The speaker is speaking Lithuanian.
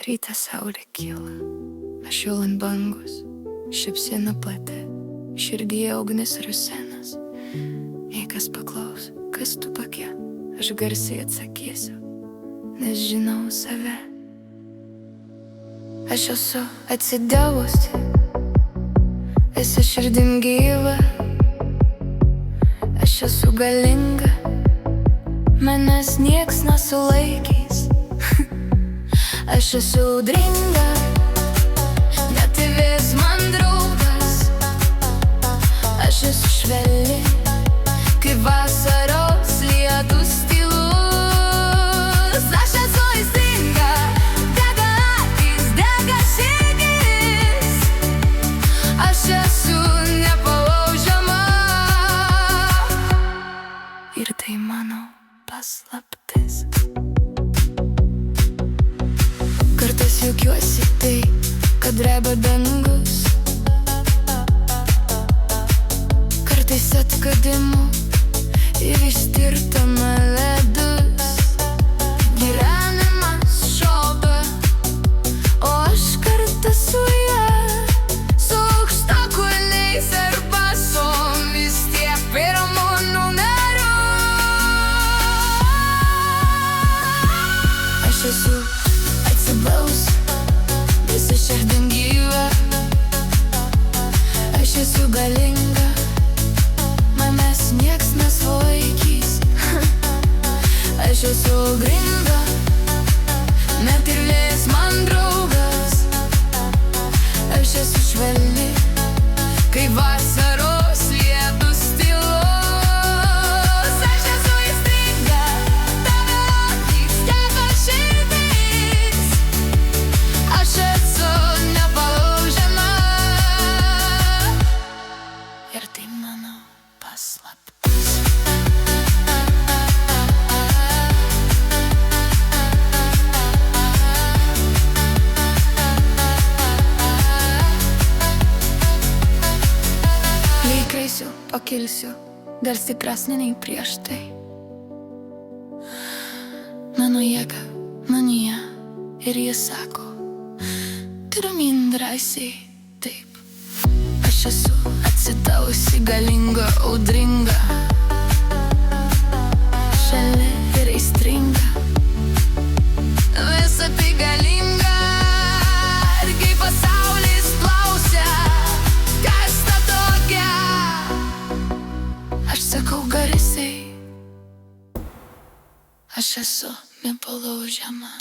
Rytą saulė kyla, aš jau ant bangos, šypsena plati, širdyje ugnis rusenas. Jei kas paklaus, kas tu tokia, aš garsiai atsakysiu, nes žinau save. Aš esu atsidavusi, esi širdim gyva, aš esu galinga, manęs nieks nesulaikys. Aš esu audringa, net vis man draugas. Aš esu švelni, kaip vasaros lietus tylus. Aš esu aistringa, dega akys, dega širdis. Aš esu nepalaužiama, ir tai mano paslaptis. Kartais juokiuosi tai, kad dreba dangus. Kartais atkadimu ir ištirtama ledus. Gyvenimas šoka, o aš kartu su ja, su aukštakulniais ir basom, vis tiek pirmu numeriu. Aš esu visi širdim gyva, aš esu galinga, manęs nieks nesulaikys. Aš esu gringa, net ir vėjas man draugas. Aš esu švelni, kaip vasaros lietus tylus. Aš esu aistringa, tavo akys, dega širdis. Aš esu nepalaužiama, ir tai mano paslaptis. Jei kreisiu, pakilsiu, dar stipresnė nei prieš tai. Mano jėga manyje, ir jis sako: pirmyn drąsiai, taip. Aš esu atsidavusi, galinga, audringa, šalia ir aistringa, visa tai galinga. Ir kai pasaulis klausia, kas ta tokia, aš sakau garsiai: aš esu nepalaužiama.